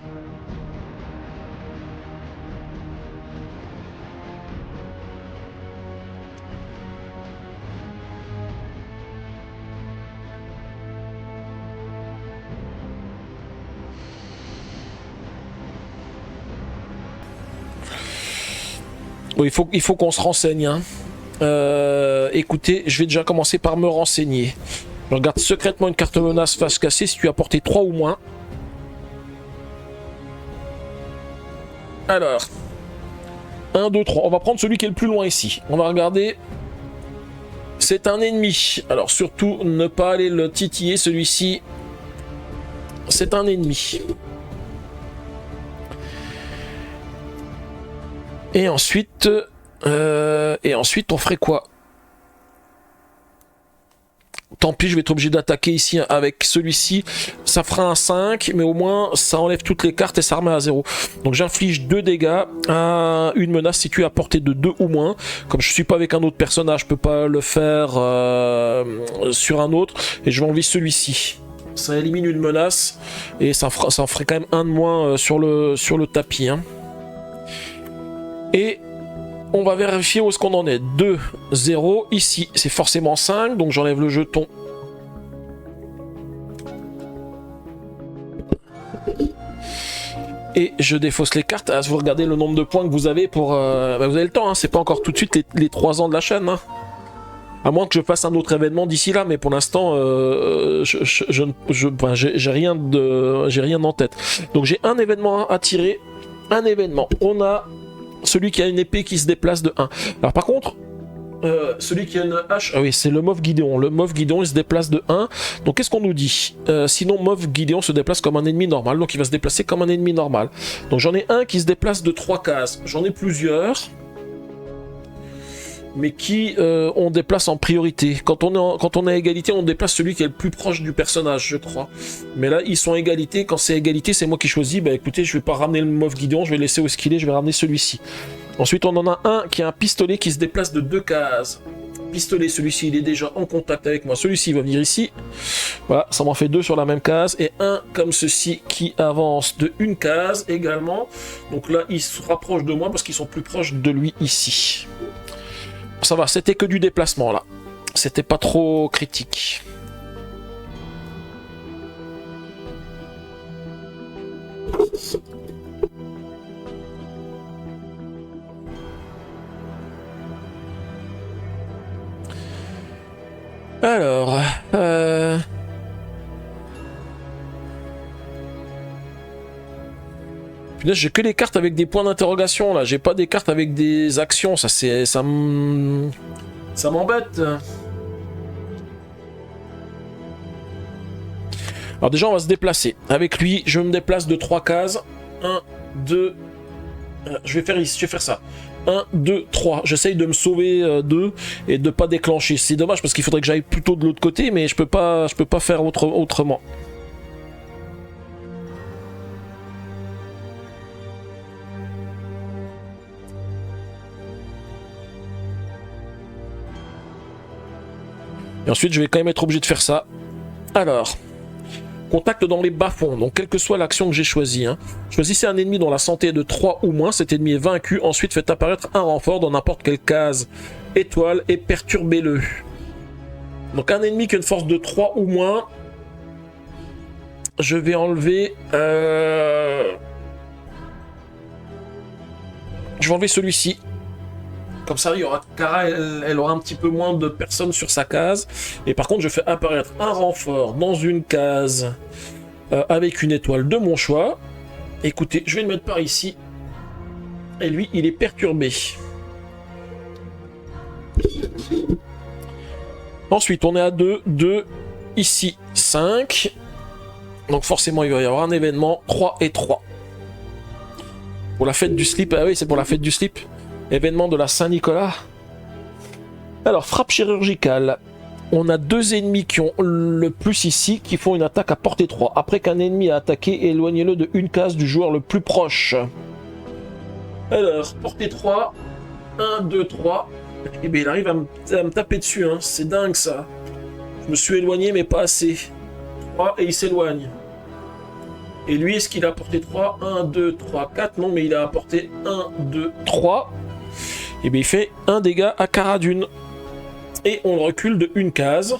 Bon, il faut qu'on se renseigne. Hein. Écoutez, je vais déjà commencer par me renseigner. Je regarde secrètement une carte menace face cassée si tu as porté 3 ou moins. Alors, 1, 2, 3. On va prendre celui qui est le plus loin ici. On va regarder. C'est un ennemi. Alors surtout, ne pas aller le titiller, celui-ci. C'est un ennemi. Et ensuite, on ferait quoi? Tant pis, je vais être obligé d'attaquer ici avec celui-ci. Ça fera un 5, mais au moins, ça enlève toutes les cartes et ça remet à 0. Donc j'inflige 2 dégâts à une menace située à portée de 2 ou moins. Comme je suis pas avec un autre personnage, je peux pas le faire sur un autre. Et je vais enlever celui-ci. Ça élimine une menace et ça en ferait quand même un de moins sur le tapis. Hein. Et... on va vérifier où est-ce qu'on en est. 2, 0. Ici, c'est forcément 5. Donc j'enlève le jeton. Et je défausse les cartes. Vous regardez le nombre de points que vous avez pour... bah vous avez le temps. Hein. C'est pas encore tout de suite les 3 ans de la chaîne. Hein. À moins que je fasse un autre événement d'ici là. Mais pour l'instant, j'ai rien en tête. Donc j'ai un événement à tirer. Un événement. On a... celui qui a une épée qui se déplace de 1. Alors par contre, celui qui a une hache... ah oui, c'est le Moff Gideon. Le Moff Gideon, il se déplace de 1. Donc qu'est-ce qu'on nous dit? Sinon, Moff Gideon se déplace comme un ennemi normal. Donc il va se déplacer comme un ennemi normal. Donc j'en ai un qui se déplace de 3 cases. J'en ai plusieurs. mais qui on déplace en priorité. Quand on est à égalité, on déplace celui qui est le plus proche du personnage, je crois. Mais là, ils sont à égalité. Quand c'est égalité, c'est moi qui choisis. Bah écoutez, je vais pas ramener le Moff Gideon, je vais laisser où est-ce qu'il est, je vais ramener celui-ci. Ensuite, on en a un qui a un pistolet qui se déplace de 2 cases. Pistolet, celui-ci, il est déjà en contact avec moi. Celui-ci va venir ici. Voilà, ça m'en fait 2 sur la même case. Et un comme ceci qui avance de 1 case également. Donc là, il se rapproche de moi parce qu'ils sont plus proches de lui ici. Ça va, c'était que du déplacement là. C'était pas trop critique. Alors, putain, j'ai que les cartes avec des points d'interrogation là, j'ai pas des cartes avec des actions, ça m'embête. Alors déjà on va se déplacer. Avec lui, je me déplace de 3 cases. 1, 2. Je vais faire ça. 1, 2, 3. J'essaye de me sauver 2 et de pas déclencher. C'est dommage parce qu'il faudrait que j'aille plutôt de l'autre côté, mais je peux pas faire autrement. Et ensuite, je vais quand même être obligé de faire ça. Alors, contact dans les bas-fonds. Donc, quelle que soit l'action que j'ai choisie. Choisissez un ennemi dont la santé est de 3 ou moins. Cet ennemi est vaincu. Ensuite, faites apparaître un renfort dans n'importe quelle case étoile et perturbez-le. Donc, un ennemi qui a une force de 3 ou moins. Je vais enlever... Je vais enlever celui-ci. Comme ça, il y aura Kara, elle aura un petit peu moins de personnes sur sa case. Et par contre, je fais apparaître un renfort dans une case avec une étoile de mon choix. Écoutez, je vais le mettre par ici. Et lui, il est perturbé. Ensuite, on est à 2, 2, ici 5. Donc forcément, il va y avoir un événement 3 et 3. Pour la fête du slip. Ah oui, c'est pour la fête du slip. Événement de la Saint-Nicolas. Alors, frappe chirurgicale. On a 2 ennemis qui ont le plus ici, qui font une attaque à portée 3. Après qu'un ennemi a attaqué, éloignez-le de 1 case du joueur le plus proche. Alors, portée 3. 1, 2, 3. Et bien, il arrive à me taper dessus. C'est dingue, ça. Je me suis éloigné, mais pas assez. 3, et il s'éloigne. Et lui, est-ce qu'il a apporté 3 1, 2, 3, 4. Non, mais il a apporté 1, 2, 3. Et bien il fait un dégât à Cara Dune. Et on le recule de 1 case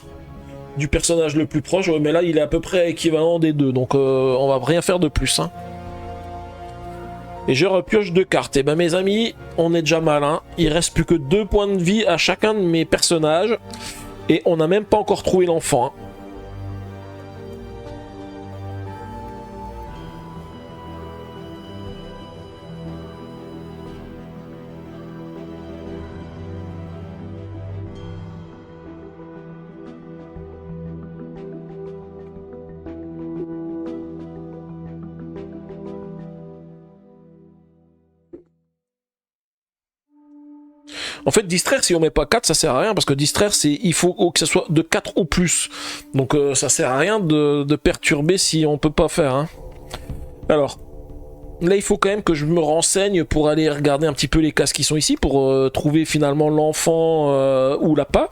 du personnage le plus proche. Mais là il est à peu près équivalent des deux. Donc on va rien faire de plus. Et je repioche 2 cartes. Et ben mes amis, on est déjà malin. Il reste plus que 2 points de vie à chacun de mes personnages. Et on n'a même pas encore trouvé l'enfant. En fait, distraire, si on met pas 4, ça sert à rien, parce que distraire, il faut que ça soit de 4 ou plus. Donc ça sert à rien de perturber si on peut pas faire. Alors, là, il faut quand même que je me renseigne pour aller regarder un petit peu les cases qui sont ici, pour trouver finalement l'enfant ou l'appât.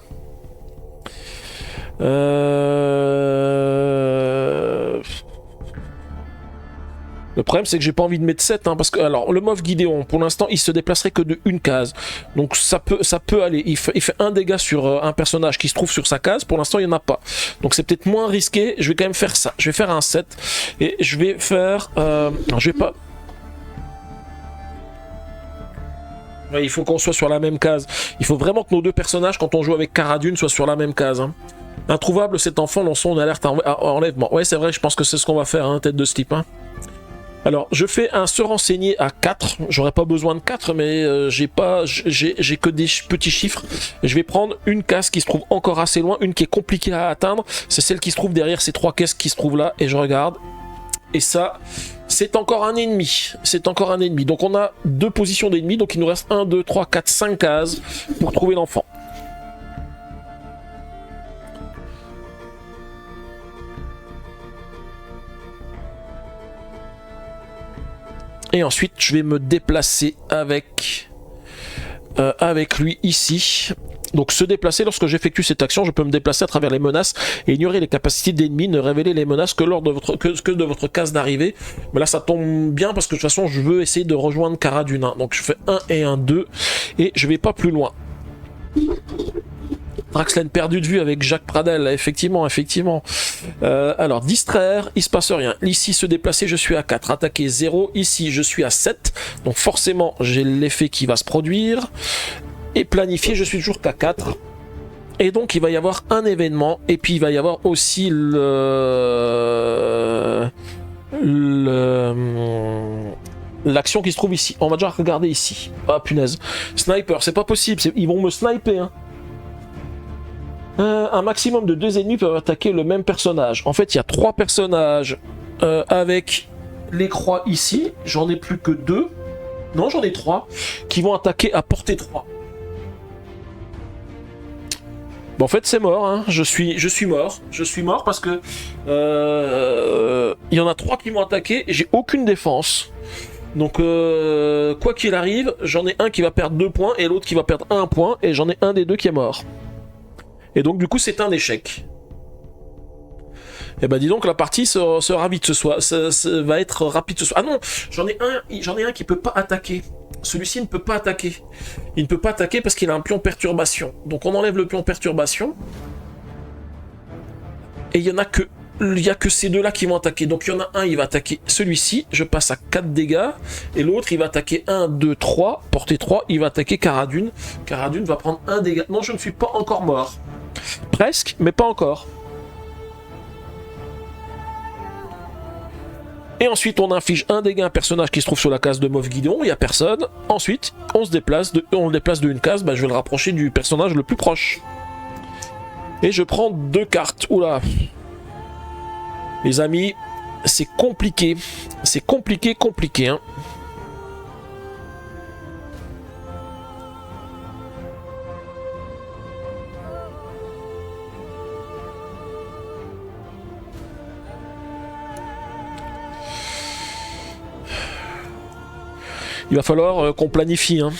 Le problème, c'est que j'ai pas envie de mettre 7, parce que, alors, le Moff Gideon, pour l'instant, il se déplacerait que de 1 case. Donc, ça peut aller. Il fait 1 dégât sur un personnage qui se trouve sur sa case. Pour l'instant, il n'y en a pas. Donc, c'est peut-être moins risqué. Je vais quand même faire ça. Je vais faire un 7. Et je vais faire... non, je vais pas... Ouais, il faut qu'on soit sur la même case. Il faut vraiment que nos 2 personnages, quand on joue avec Cara Dune, soient sur la même case. Introuvable, cet enfant, lançons une alerte à enlèvement. Ouais, c'est vrai, je pense que c'est ce qu'on va faire, tête de ce type. Alors, je fais un se renseigner à 4. J'aurais pas besoin de 4, mais j'ai que des petits chiffres. Je vais prendre une case qui se trouve encore assez loin, une qui est compliquée à atteindre. C'est celle qui se trouve derrière ces 3 caisses qui se trouvent là. Et je regarde. Et ça c'est encore un ennemi. C'est encore un ennemi. Donc on a 2 positions d'ennemis. Donc il nous reste 1, 2, 3, 4, 5 cases pour trouver l'enfant. Et ensuite, je vais me déplacer avec lui ici. Donc se déplacer, lorsque j'effectue cette action, je peux me déplacer à travers les menaces et ignorer les capacités d'ennemis, ne révéler les menaces que lors de votre case d'arrivée. Mais là ça tombe bien parce que de toute façon je veux essayer de rejoindre Cara Dune. Donc je fais 1 et 1, 2 et je vais pas plus loin. Draxlen perdu de vue avec Jacques Pradel, effectivement. Alors, distraire, il se passe rien. Ici, se déplacer, je suis à 4. Attaquer, 0. Ici, je suis à 7. Donc forcément, j'ai l'effet qui va se produire. Et planifier, je suis toujours qu'à 4. Et donc, il va y avoir un événement. Et puis, il va y avoir aussi l'action qui se trouve ici. On va déjà regarder ici. Ah, punaise. Sniper, c'est pas possible. Ils vont me sniper, hein. Un maximum de 2 ennemis peuvent attaquer le même personnage. En fait, il y a 3 personnages avec les croix ici. J'en ai plus que 2. Non, j'en ai 3 qui vont attaquer à portée 3. Bon, en fait, c'est mort. Hein. Je suis mort. Je suis mort parce que il y en a 3 qui m'ont attaqué et j'ai aucune défense. Donc, quoi qu'il arrive, j'en ai un qui va perdre 2 points et l'autre qui va perdre 1 point. Et j'en ai un des deux qui est mort. Et donc du coup c'est un échec. Et bah dis donc la partie sera vite ce soir, ça va être rapide ce soir. Ah non, j'en ai un qui peut pas attaquer. Celui-ci ne peut pas attaquer. Il ne peut pas attaquer parce qu'il a un pion perturbation. Donc on enlève le pion perturbation. Et il y a que ces deux là qui vont attaquer. Donc il y en a un, il va attaquer celui-ci, je passe à 4 dégâts. Et l'autre il va attaquer 1, 2, 3, portée 3, il va attaquer Cara Dune. Cara Dune va prendre 1 dégât. Non, je ne suis pas encore mort. Presque, mais pas encore. Et ensuite, on inflige 1 dégât à un personnage qui se trouve sur la case de Moff Gideon, il n'y a personne. Ensuite, on le déplace d'une case, bah, je vais le rapprocher du personnage le plus proche. Et je prends 2 cartes. Oula. Les amis, c'est compliqué. C'est compliqué, hein. Il va falloir qu'on planifie. Hein.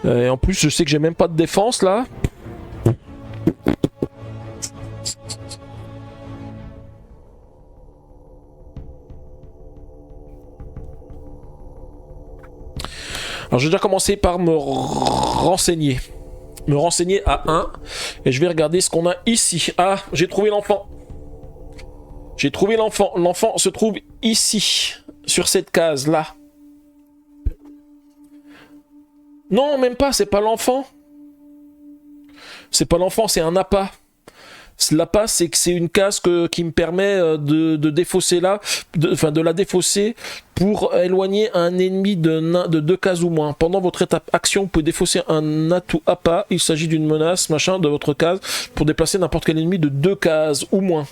Et en plus, je sais que j'ai même pas de défense là. Alors, j'ai déjà commencé par me renseigner. Me renseigner à 1. Et je vais regarder ce qu'on a ici. Ah, j'ai trouvé l'enfant. J'ai trouvé l'enfant. L'enfant se trouve ici. Sur cette case là. Non, même pas, c'est pas l'enfant. C'est pas l'enfant, c'est un appât. L'appât, c'est que c'est une case qui me permet de défausser là, de la défausser pour éloigner un ennemi de 2 cases ou moins. Pendant votre étape action, vous pouvez défausser un atout appât. Il s'agit d'une menace, machin, de votre case, pour déplacer n'importe quel ennemi de 2 cases ou moins.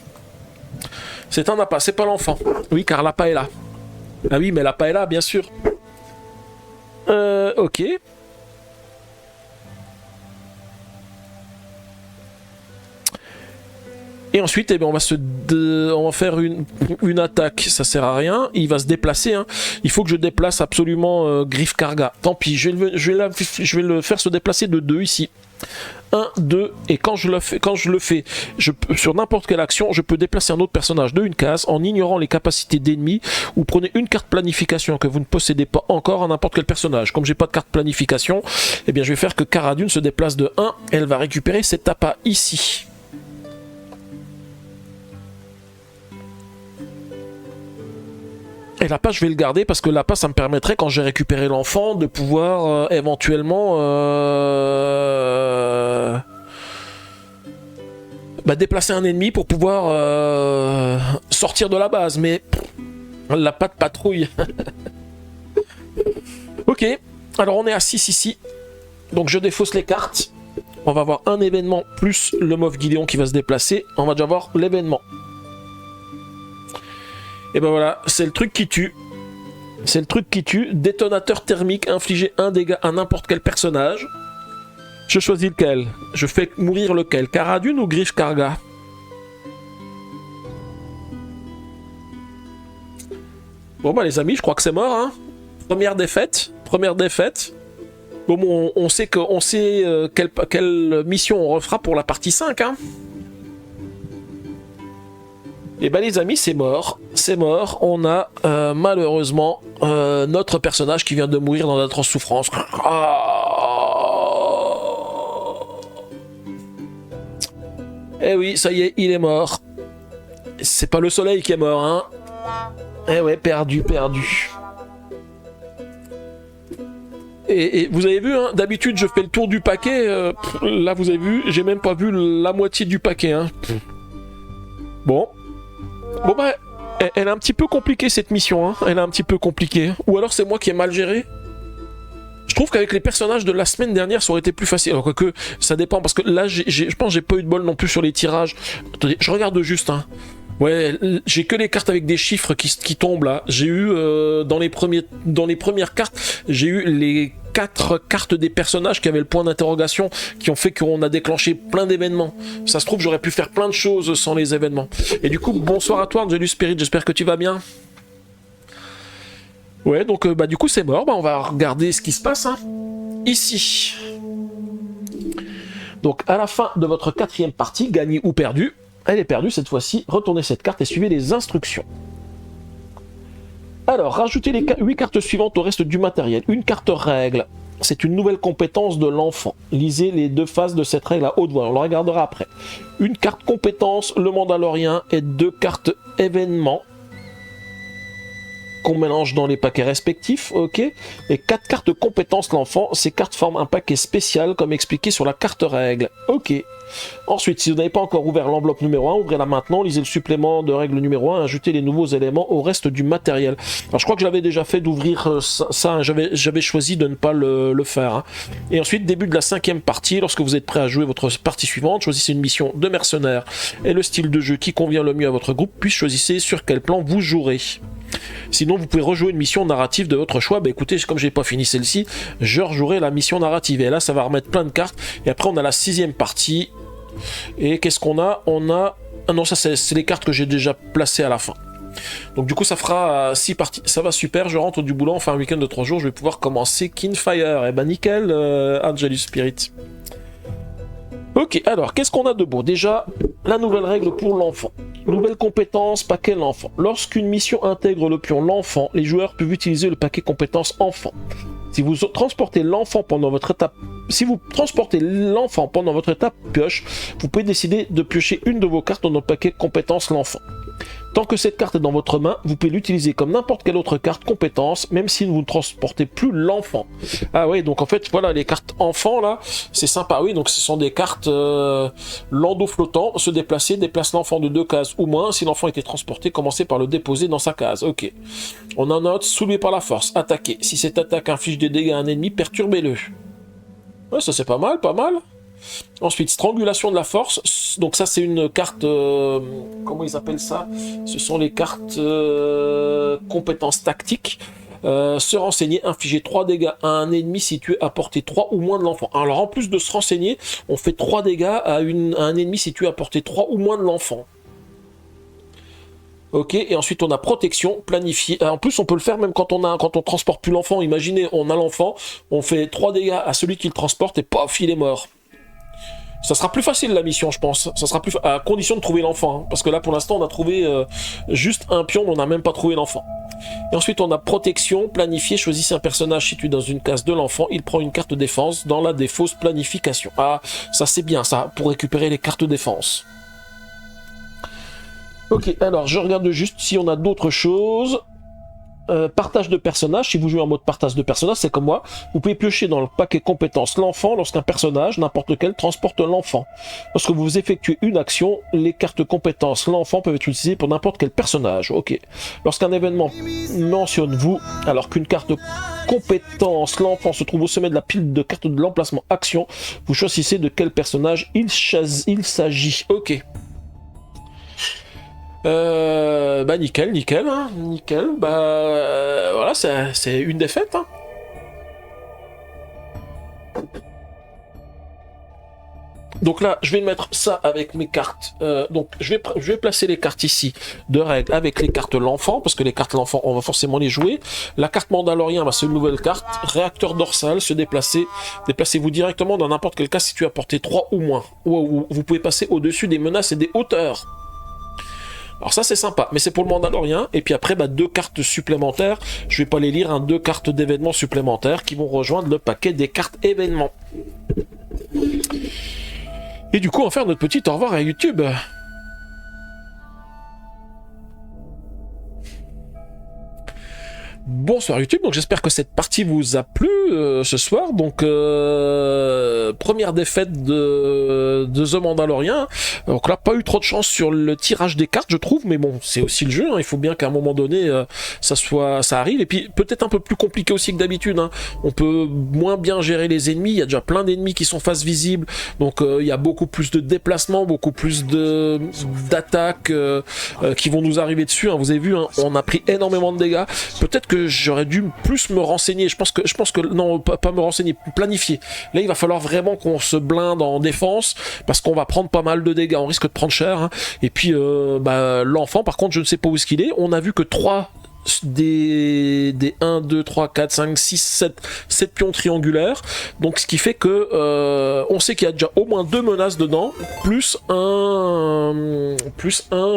C'est un appât, c'est pas l'enfant. Oui, car l'appât est là. Ah oui, mais l'appât est là, bien sûr. Ok. Et ensuite, eh bien, on va faire une attaque. Ça sert à rien. Il va se déplacer. Hein. Il faut que je déplace absolument Griff Karga. Tant pis, je vais le faire se déplacer de 2 ici. 1, 2, et quand je le fais, sur n'importe quelle action, je peux déplacer un autre personnage de une case en ignorant les capacités d'ennemis, ou prenez une carte planification que vous ne possédez pas encore à n'importe quel personnage. Comme j'ai pas de carte planification, eh bien je vais faire que Cara Dune se déplace de 1, elle va récupérer cet appât ici. Et l'appât, je vais le garder parce que l'appât, ça me permettrait, quand j'ai récupéré l'enfant, de pouvoir éventuellement déplacer un ennemi pour pouvoir sortir de la base. Mais l'appât de patrouille. Ok, alors on est à 6 ici. Donc je défausse les cartes. On va avoir un événement plus le Moff Gideon qui va se déplacer. On va déjà voir l'événement. Et ben voilà, c'est le truc qui tue. C'est le truc qui tue. Détonateur thermique, infliger un dégât à n'importe quel personnage. Je choisis lequel. Je fais mourir lequel. Cara Dune ou Griff Karga? Bon bah les amis, je crois que c'est mort, hein. Première défaite. Bon, on sait quelle mission on refera pour la partie 5, hein. Et bah les amis, c'est mort. On a malheureusement notre personnage qui vient de mourir dans d'atroces souffrances. Eh oui, ça y est, il est mort. C'est pas le soleil qui est mort, hein. Eh ouais, perdu. Et vous avez vu, hein, d'habitude je fais le tour du paquet, là vous avez vu, j'ai même pas vu la moitié du paquet, hein. Bon bah, elle est un petit peu compliquée cette mission, hein. Elle est un petit peu compliquée. Ou alors c'est moi qui ai mal géré. Je trouve qu'avec les personnages de la semaine dernière, ça aurait été plus facile. Alors quoique, ça dépend, parce que là, je pense que j'ai pas eu de bol non plus sur les tirages. Attendez, je regarde juste, hein. Ouais, j'ai que les cartes avec des chiffres qui tombent là. J'ai eu, dans les premières cartes, j'ai eu les 4 cartes des personnages qui avaient le point d'interrogation, qui ont fait qu'on a déclenché plein d'événements. Ça se trouve, j'aurais pu faire plein de choses sans les événements. Et du coup, bonsoir à toi, Angelus Spirit, j'espère que tu vas bien. Ouais, donc bah du coup c'est mort, bah, on va regarder ce qui se passe, hein. Ici. Donc à la fin de votre 4e partie, gagné ou perdu, elle est perdue cette fois-ci, retournez cette carte et suivez les instructions. Alors, rajoutez les 8 cartes suivantes au reste du matériel. Une carte règle, c'est une nouvelle compétence de l'enfant. Lisez les 2 phases de cette règle à haute voix, on le regardera après. Une carte compétence, le Mandalorien, et 2 cartes événements qu'on mélange dans les paquets respectifs, ok. Et 4 cartes compétences l'enfant, ces cartes forment un paquet spécial comme expliqué sur la carte règle, ok. Ensuite, si vous n'avez pas encore ouvert l'enveloppe numéro 1, ouvrez-la maintenant, lisez le supplément de règle numéro 1, ajoutez les nouveaux éléments au reste du matériel. Alors je crois que j'avais déjà fait d'ouvrir ça, hein, j'avais choisi de ne pas le faire, hein. Et ensuite, début de la 5e partie, lorsque vous êtes prêt à jouer votre partie suivante, choisissez une mission de mercenaire et le style de jeu qui convient le mieux à votre groupe, puis choisissez sur quel plan vous jouerez. Sinon, vous pouvez rejouer une mission narrative de votre choix. Bah écoutez, comme j'ai pas fini celle-ci, je rejouerai la mission narrative. Et là, ça va remettre plein de cartes. Et après, on a la 6e partie. Et qu'est-ce qu'on a? On a... Ah non, ça, c'est les cartes que j'ai déjà placées à la fin. Donc du coup, ça fera 6 parties. Ça va super, je rentre du boulot, enfin un week-end de 3 jours, je vais pouvoir commencer Kinfire. Eh ben nickel, Angelus Spirit. Ok, alors, qu'est-ce qu'on a de beau? Déjà, la nouvelle règle pour l'enfant. Nouvelle compétence, paquet l'enfant. Lorsqu'une mission intègre le pion l'enfant, les joueurs peuvent utiliser le paquet compétence enfant. Si vous transportez l'enfant pendant votre étape pioche, vous pouvez décider de piocher une de vos cartes dans le paquet compétence l'enfant. Tant que cette carte est dans votre main, vous pouvez l'utiliser comme n'importe quelle autre carte compétence, même si vous ne transportez plus l'enfant. Ah ouais, donc en fait, voilà, les cartes enfants, là, c'est sympa. Oui, donc ce sont des cartes landau flottant, se déplacer, déplace l'enfant de 2 cases ou moins. Si l'enfant était transporté, commencez par le déposer dans sa case. Ok. On en note, soulevé par la force, attaquer. Si cette attaque inflige des dégâts à un ennemi, perturbez-le. Ouais, ça c'est pas mal, pas mal. Ensuite, strangulation de la force. Donc ça c'est une carte... comment ils appellent ça? Ce sont les cartes compétences tactiques. Se renseigner, infliger 3 dégâts à un ennemi situé à portée 3 ou moins de l'enfant. Alors en plus de se renseigner, on fait 3 dégâts à un ennemi situé à portée 3 ou moins de l'enfant. Ok, et ensuite on a protection, planifier. En plus on peut le faire même quand on transporte plus l'enfant. Imaginez, on a l'enfant, on fait 3 dégâts à celui qui le transporte et paf, il est mort. Ça sera plus facile la mission, je pense. Ça sera plus à condition de trouver l'enfant, hein. Parce que là, pour l'instant, on a trouvé juste un pion, mais on n'a même pas trouvé l'enfant. Et ensuite, on a protection, planifier. Choisissez un personnage situé dans une case de l'enfant. Il prend une carte défense dans la défausse planification. Ah, ça c'est bien, ça, pour récupérer les cartes défense. Ok, alors je regarde juste si on a d'autres choses. Partage de personnages, si vous jouez en mode partage de personnages, c'est comme moi, vous pouvez piocher dans le paquet compétences l'enfant lorsqu'un personnage, n'importe lequel, transporte l'enfant. Lorsque vous effectuez une action, les cartes compétences l'enfant peuvent être utilisées pour n'importe quel personnage. Ok. Lorsqu'un événement mentionne vous, alors qu'une carte compétence l'enfant se trouve au sommet de la pile de cartes de l'emplacement action, vous choisissez de quel personnage il s'agit. Ok. Bah nickel, nickel, hein, nickel. Bah voilà, c'est une défaite. Hein. Donc là, je vais mettre ça avec mes cartes. Donc je vais placer les cartes ici de règles avec les cartes l'enfant, parce que les cartes l'enfant, on va forcément les jouer. La carte Mandalorien, bah, c'est une nouvelle carte. Réacteur dorsal, se déplacer. Déplacez-vous directement dans n'importe quel cas si tu as porté 3 ou moins. Ou vous pouvez passer au-dessus des menaces et des hauteurs. Alors ça c'est sympa, mais c'est pour le Mandalorien. Et puis après, bah, 2 cartes supplémentaires. Je vais pas les lire, hein, 2 cartes d'événements supplémentaires qui vont rejoindre le paquet des cartes événements. Et du coup, on va faire notre petit au revoir à YouTube. Bonsoir YouTube, donc j'espère que cette partie vous a plu ce soir. Donc première défaite de The Mandalorian. Donc là, pas eu trop de chance sur le tirage des cartes, je trouve, mais bon, c'est aussi le jeu. Hein. Il faut bien qu'à un moment donné, ça arrive. Et puis peut-être un peu plus compliqué aussi que d'habitude. Hein. On peut moins bien gérer les ennemis. Il y a déjà plein d'ennemis qui sont face visible, donc il y a beaucoup plus de déplacements, beaucoup plus d'attaques qui vont nous arriver dessus. Hein. Vous avez vu, hein, on a pris énormément de dégâts. Peut-être que j'aurais dû plus me renseigner. Je pense que non, pas me renseigner, planifier. Là, il va falloir vraiment qu'on se blinde en défense parce qu'on va prendre pas mal de dégâts. On risque de prendre cher. Hein. Et puis, bah, l'enfant, par contre, je ne sais pas où est-ce qu'il est. On a vu que 3 des 1, 2, 3, 4, 5, 6, 7 pions triangulaires. Donc ce qui fait que on sait qu'il y a déjà au moins 2 menaces dedans, plus un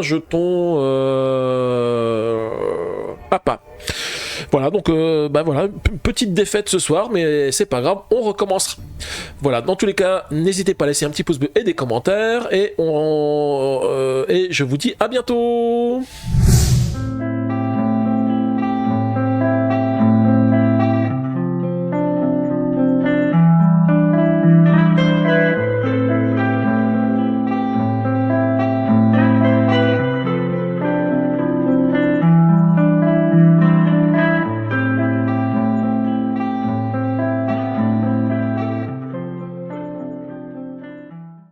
jeton papa. Voilà, donc bah voilà, petite défaite ce soir, mais c'est pas grave, on recommencera. Voilà, dans tous les cas, n'hésitez pas à laisser un petit pouce bleu et des commentaires, et je vous dis à bientôt.